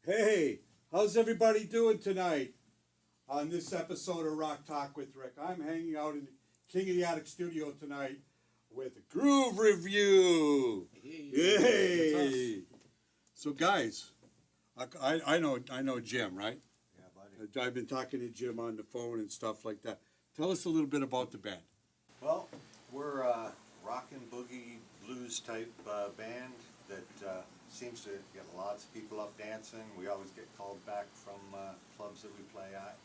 Hey, how's everybody doing tonight on this episode of Rock Talk with Rick? I'm hanging out in the King of the Attic studio tonight with Groove Review. Yay! So guys, I know Jim, right? Yeah, buddy. I've been talking to Jim on the phone and stuff like that. Tell us a little bit about the band. Well, we're a rock and boogie blues type band that seems to get lots of people up dancing. We always get called back from clubs that we play at.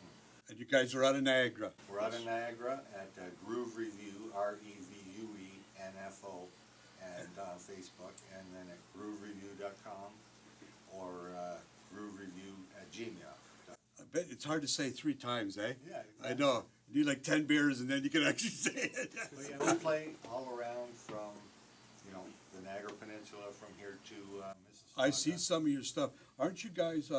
And you guys are out of Niagara. We're out of Niagara at Groove Revue, REVUE NFO, and on Facebook, and then at groovereview.com or groovereview@gmail.com. I bet it's hard to say 3 times, eh? Yeah, exactly. I know. You need like 10 beers and then you can actually say it. Well, yeah, we play all around from, the Niagara Peninsula, from here to Mississauga. I see some of your stuff. Aren't you guys,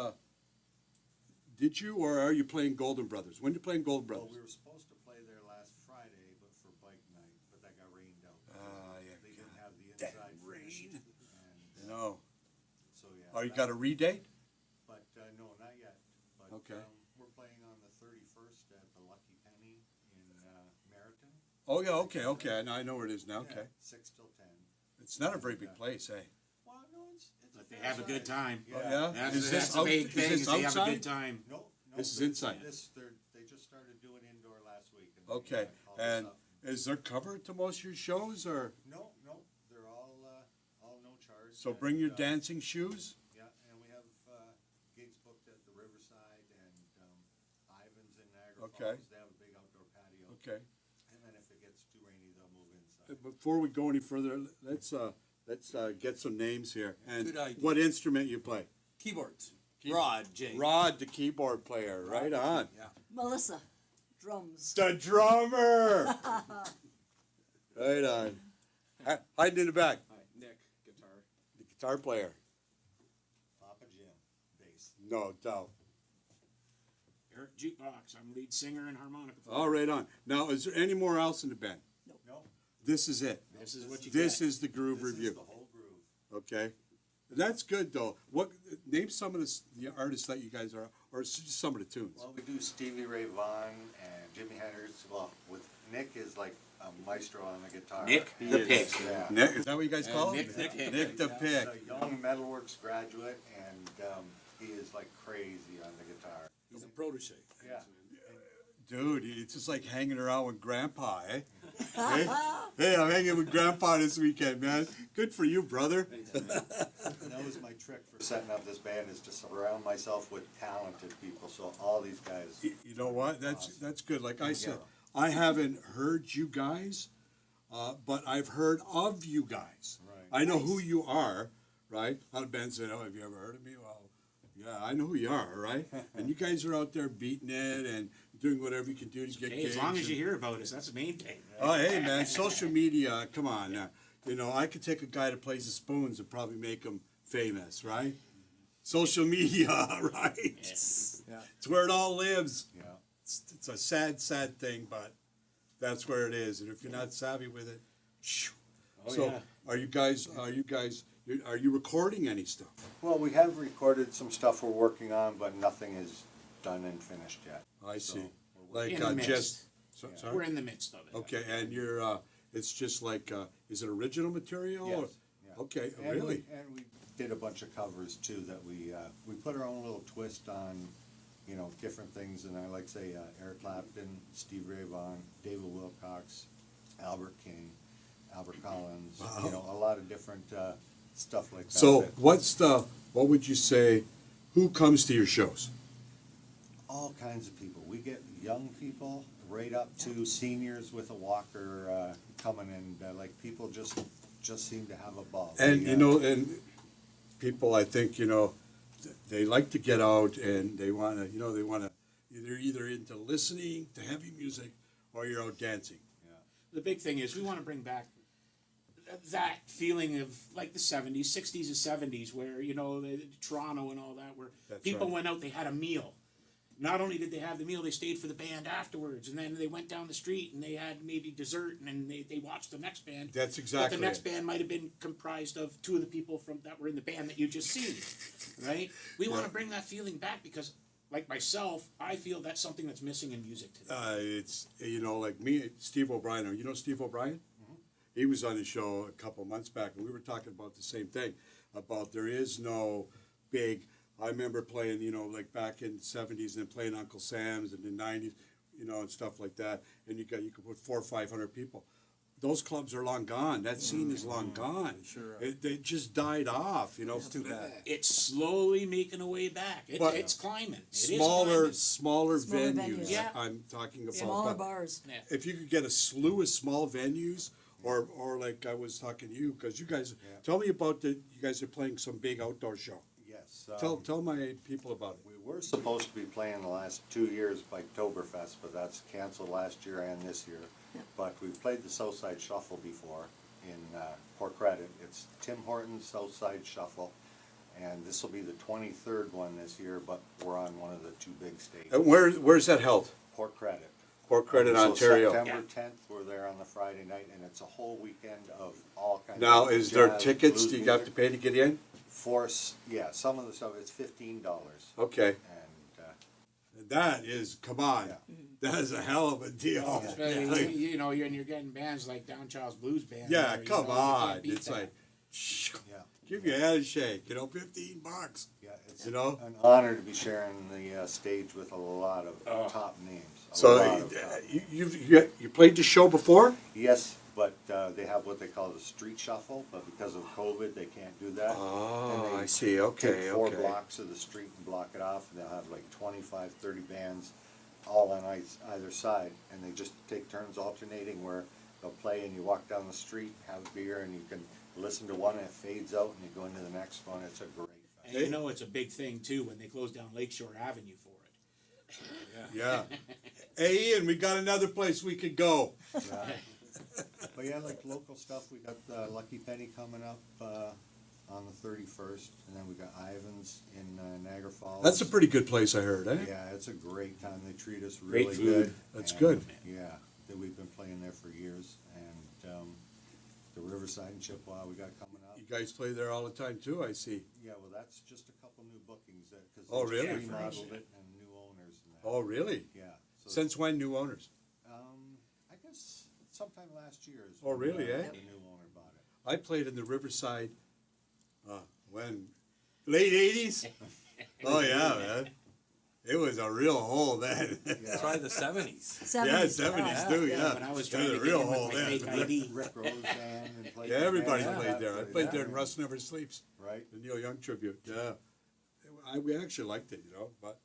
did you or are you playing Golden Brothers? When are you playing Golden Brothers? Well, we were supposed to play there last Friday, but for bike night, but that got rained out. Yeah. They didn't have the inside finished, rain. and No. so yeah. Oh, you got a redate? But no, not yet. But Okay. we're playing on the 31st at the Lucky Penny in Meriton. Oh, yeah, okay. I know where it is now, Yeah, okay. 6 till 10. It's not a very big place, eh? Well, no, it's But they fair have a good size. time. Oh, yeah? That's, Is that's this the out- main is thing, this is they have a outside? good time. No, This is they're- inside. They just started doing indoor last week. And Okay, they called us and up. is there cover to most of your shows, or? No, they're all no charge. So bring your and, dancing shoes? Yeah, and we have gigs booked at the Riverside and Ivan's in Niagara Okay. Falls. They have a big outdoor patio. Okay. And then if it gets too rainy, they'll move inside. Before we go any further, let's get some names here. And Good idea. what instrument you play? Keyboards. Rod, Jay. Rod, the keyboard player. Right on. Yeah. Melissa, drums. The drummer. Right on. Hiding in the back. Hi, Nick, guitar. The guitar player. Papa Jim, bass. No doubt. Eric Jukebox, I'm lead singer and harmonica player. All right on. Now, is there any more else in the band? No, This is it. This is what you This get. is the Groove this Review. is the whole groove. Okay. That's good though. What name some of the artists that you guys are, or just some of the tunes? Well, we do Stevie Ray Vaughan and Jimi Hendrix. Well, with Nick is like a maestro on the guitar. Nick He the is, Pig. Yeah. Nick, is that what you guys call him? Nick the Pig. Nick the Pig. He's a young metalworks graduate, and he is like crazy on the guitar. He's a protege. Yeah. Dude, it's just like hanging around with Grandpa, eh? Hey, I'm hanging with Grandpa this weekend, man. Good for you, brother. And that was my trick for setting up this band, is to surround myself with talented people. So all these guys. You know what? That's good. Like I said, I haven't heard you guys, but I've heard of you guys. Right. I know who you are, right? A lot of bands say, "Oh, have you ever heard of me?" Well, yeah, I know who you are, right? And you guys are out there beating it and doing whatever you can do to get Hey, gigs. as long as and- you hear about us, that's the main thing. Oh, hey, man, social media, come on. I could take a guy that plays the spoons and probably make him famous, right? Social media, right? Yes. Yeah. It's where it all lives. Yeah. It's a sad, sad thing, but that's where it is. And if you're not savvy with it, shoo. Oh, So, yeah. are you recording any stuff? Well, we have recorded some stuff we're working on, but nothing is done and finished yet. I see. we're Like in the midst. just. Yeah. Sorry? We're in the midst of it. Okay, and you're. It's just like. Is it original material? Yes. Or? Yeah. Okay, And really. we did a bunch of covers too that we put our own little twist on, different things. And I like say Eric Clapton, Steve Ray Vaughan, David Wilcox, Albert King, Albert Collins. Wow. A lot of different stuff like that. So, that- what would you say? Who comes to your shows? all kinds of people. We get young people right up to seniors with a walker coming in. Like people just seem to have a ball. And We, and people, I think they like to get out and they want to, they're either into listening to heavy music or you're out dancing. The big thing is we want to bring back that feeling of like the 70s, 60s and 70s where, Toronto and all that, where That's people right. went out, they had a meal. Not only did they have the meal, they stayed for the band afterwards, and then they went down the street and they had maybe dessert, and then they watched the next band. That's exactly But the next it. band might have been comprised of two of the people that were in the band that you just seen, right? We want to bring that feeling back because, like myself, I feel that's something that's missing in music today. It's, like me, Steve O'Brien. You know Steve O'Brien? He was on the show a couple months back, and we were talking about the same thing, about there is no big, I remember playing, like back in the 70s and playing Uncle Sam's in the 90s, and stuff like that, and you could put 400 or 500 people. Those clubs are long gone. That scene is long gone. Sure. They just died off, It's too bad. It's slowly making a way back. But It's climbing. It is Smaller Smaller venues. venues. Yeah. I'm talking about. Smaller but bars. climbing. if you could get a slew of small venues, or like I was talking to you, because you guys, tell me about you guys are playing some big outdoor show. Yes. Tell my people about it. We were supposed to be playing the last 2 years by Oktoberfest, but that's canceled last year and this year. Yeah. But we've played the Southside Shuffle before in Port Credit. It's Tim Hortons Southside Shuffle, and this will be the 23rd one this year, but we're on one of the two big stages. And where's that held? Port Credit. Port Credit, So Ontario. September 10th, we're there on the Friday night, and it's a whole weekend of all kinds Now, of is there jazz, tickets? blues Do you have to music. pay to get in? Some of the stuff, it's $15. Okay. And That is, come on. Yeah. That is a hell of a deal. Especially, Like, you're getting bands like Down Charles Blues Band. yeah, where, come you on. can't beat It's that. like, yeah, give your head a shake, $15. yeah, it's You know? an honor to be sharing the stage with a lot of top names. A So lot of top you played the show before? Yes, but they have what they call the street shuffle, but because of COVID, they can't do that. Oh, And they I see. Okay, take 4 okay. blocks of the street and block it off, and they'll have like 25, 30 bands all on either side, and they just take turns alternating where they'll play and you walk down the street, have a beer, and you can listen to one and it fades out, and you go into the next one. It's a great festival. And it's a big thing too when they close down Lakeshore Avenue for it. Yeah. Hey, Ian, we got another place we could go. Yeah. But yeah, like local stuff, we got Lucky Penny coming up on the 31st, and then we got Ivan's in Niagara Falls. That's a pretty good place, I heard, eh? Yeah, it's a great time. They treat us really Great food. good. That's And, good. Yeah, we've been playing there for years, and the Riverside in Chippewa we got coming up. You guys play there all the time too, I see. Yeah, well, that's just a couple new bookings because Oh, really? remodeled it and new owners. And that. Oh, really? Yeah. So Since when new owners? I guess sometime last year. Is Oh, really, when, eh? The new owner bought it. I played in the Riverside, when? Late 80s? Oh, yeah, man. It was a real hole then. Yeah. Try the 70s. Yeah, 70s too, yeah. When I was It trying to a get real in with hole my then. fake ID. Rick Rose band and played. Yeah, everybody yeah, played there. I played there in yeah. Russ Never Sleeps, Right. the Neil Young tribute, yeah. We actually liked it, but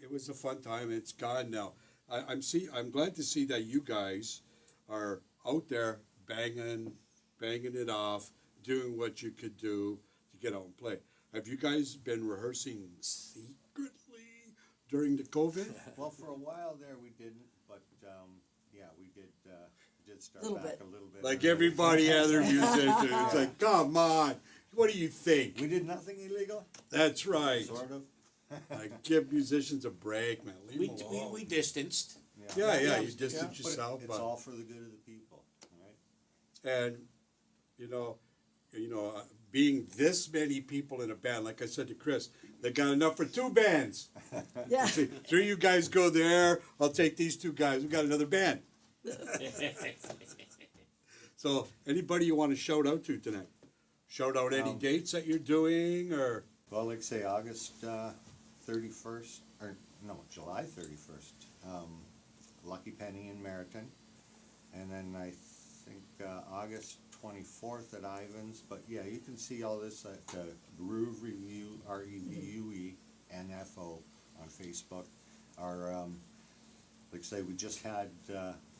it was a fun time. It's gone now. I'm glad to see that you guys are out there banging it off, doing what you could do to get out and play. Have you guys been rehearsing secretly during the COVID? Well, for a while there we didn't, but yeah, we did start Little back bit. a little bit. Like everybody had their musician. It's like, come on, what do you think? We did nothing illegal. That's right. Sort of. Like, give musicians a break, man. Leave them alone. We distanced. Yeah, Yeah, you distance But yourself, it's all for the good of the people, right? and being this many people in a band, like I said to Chris, they got enough for 2 bands. Yeah. See, 3 you guys go there. I'll take these 2 guys. We got another band. So, anybody you want to shout out to tonight? Shout out any dates that you're doing, or Well, like say August 31st, or no, July 31st, Lucky Penny in Meriton, and then I think August 24th at Ivan's. But yeah, you can see all this at Groove Revue, REVUE NFO on Facebook. Our like say we just had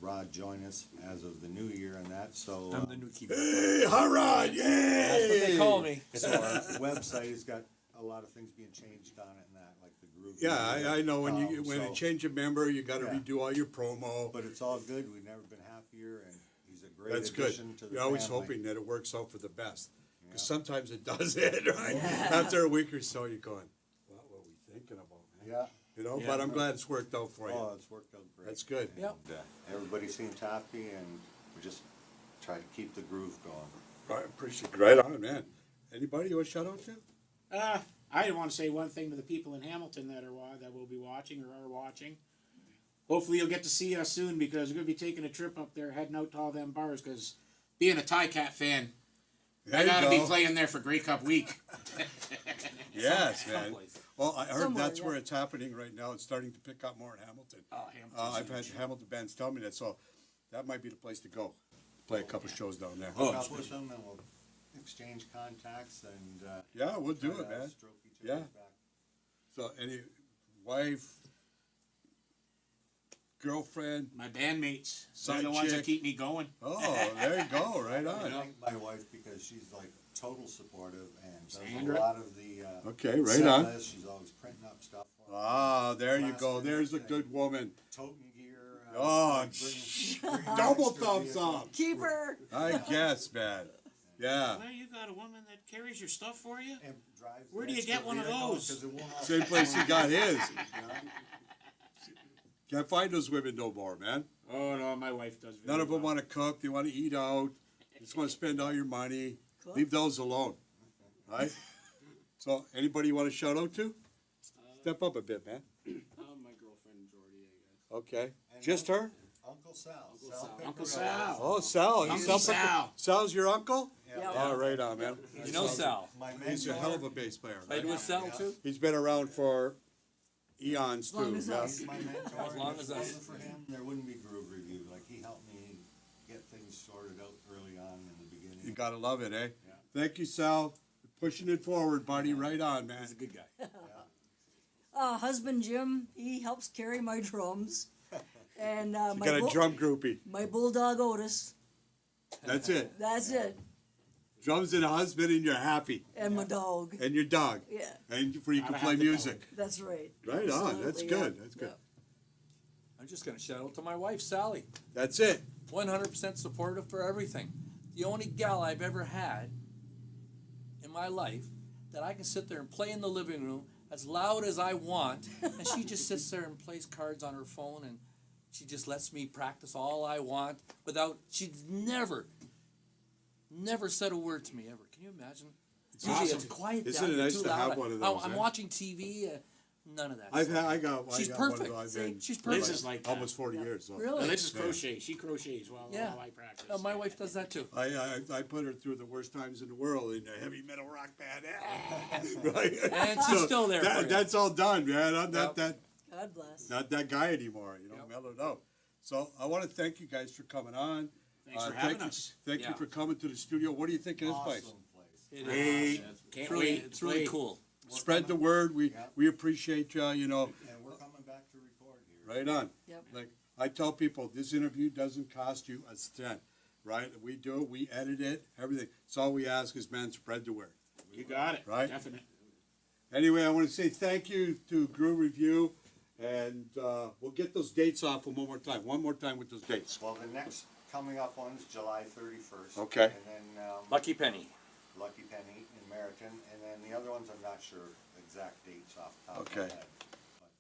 Rod join us as of the new year and that. So I'm the new keyboard. hey, hurrah, yay! That's what they call me. So our website has got a lot of things being changed on it and that, like the groove. Yeah, video. I know when you So- change a member, you got to Yeah. redo all your promo. But it's all good. We've never been happier, and he's a great That's good. addition to the You're always family. hoping that it works out for the best. Because Yeah. sometimes it doesn't, right? After a week or so, you're going, what were we thinking about, man? Yeah. You know, Yeah. but I'm glad it's worked out for you. Oh, it's worked out great. That's good. And, everybody seems happy, and we just try to keep the groove going. I appreciate it. Right on, man. Anybody you want to shout out to? I want to say one thing to the people in Hamilton that will be watching or are watching. Hopefully you'll get to see us soon because we're going to be taking a trip up there, heading out to all them bars. Because being a Cat fan, There I you got to go. be playing there for Grey Cup week. Yes, man. Someplace. Well, I heard Somewhere, that's yeah. where it's happening right now. It's starting to pick up more in Hamilton. Hamilton's I've had huge. Hamilton bands tell me that, so that might be the place to go. Play a couple shows down there. Hook up with them, and we'll exchange contacts, and Yeah, we'll do try it, to man. stroke each Yeah. other's back. So, any wife, girlfriend? My bandmates, Side they're the ones that chick. keep me going. Oh, there you go. Right I on. thank my wife because she's like total supportive and does Sandra? a lot of the Okay, right set on. list. She's always printing up stuff for me. Ah, there you Last go. minute There's a thing. good woman. Toting gear. Oh, like bringing Double extra thumbs vehicle. up. Keep her. I guess, man. Yeah. Well, you got a woman that carries your stuff for you? And drives Where the do you get extra one of vehicle those? 'cause it won't all Same fit place he on got the- his. you know? Can't find those women no more, man. Oh, no, my wife does. None of them want to cook. They want to eat out. Just want to spend all your money. Cool. Leave those alone. Right? So, anybody you want to shout out to? Step up a bit, man. My girlfriend Jordy, I guess. Okay. And Just then her? Uncle Sal. Uncle Piccarello. Sal. Oh, Sal. Uncle He's up Sal. Sal's your uncle? Yeah. Oh, right on, man. You know Sal. My He's a mentor. hell of a bass player. Played Right? with Sal Yeah. too. He's been around for eons, long too. as Yeah. us. My mentor. As long and as if it us. wasn't for him, there wouldn't be Groove Review. Like, he helped me get things sorted out early on in the beginning. You got to love it, eh? Yeah. Thank you, Sal. Pushing it forward, buddy. Right on, man. He's a good guy. Husband Jim, he helps carry my drums. And You got a drum groupie. my bulldog Otis. That's it. That's it. Drums and a husband, and you're happy. And my dog. And your dog. Yeah, And where you can Gotta play have the music. that's right. Right on. That's Absolutely, good. yeah. That's good. I'm just gonna shout out to my wife Sally. That's it. 100% supportive for everything. The only gal I've ever had in my life that I can sit there and play in the living room as loud as I want, and she just sits there and plays cards on her phone, and she just lets me practice all I want without. She's never said a word to me ever. Can you imagine? Usually awesome. it's quiet Isn't down it here, nice too to loud. have one of I'm, those, I'm eh? watching TV. None of that. I stuff. got She's one perfect. of those. I've See? been She's for perfect. Liz is like that. almost 40 Yeah. years. So. Really? Liz is Yeah. crochet. She crochets while I practice. My wife does that too. I put her through the worst times in the world in a heavy metal rock band. Right? And she's still there for you. That's all done, man. I'm Yep. God bless. not that guy anymore. You know, Yep. mellowed out. So I want to thank you guys for coming on. Thanks for having thank us. You, thank you Yeah. for coming to the studio. What do you think of this place? Awesome place. It Hey. is. Can't It's really, wait. it's really cool. Spread the word. We appreciate you. You know, And we're coming back to record here. right on. Yep. Like I tell people, this interview doesn't cost you a cent. Right? We do it. We edit it. Everything. So all we ask is, man, spread the word. You got it. Right? Definitely. Anyway, I want to say thank you to Groove Review, and we'll get those dates off one more time. One more time with those dates. Well, the next coming up one's July 31st. Okay. And then Lucky Penny. Lucky Penny in Meriton, and then the other ones I'm not sure exact dates off the top of Okay. my head.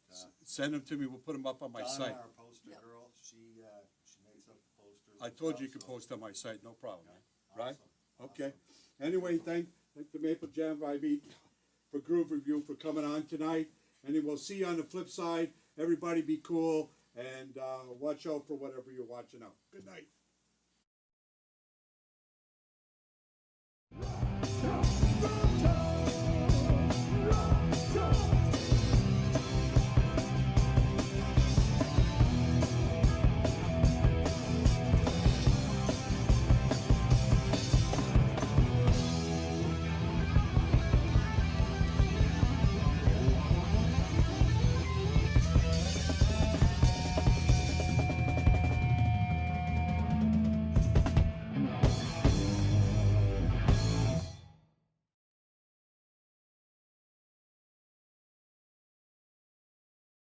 But Send them to me. We'll put them up on my Donna, site. our poster Yep. girl, she makes up the posters. I and told stuff, you you could so- post on my site, no problem. Yeah. Right? Awesome. Okay. Anyway, thank the Maple Jam Vibe for Groove Review for coming on tonight. And then we'll see you on the flip side. Everybody be cool and watch out for whatever you're watching out. Good night.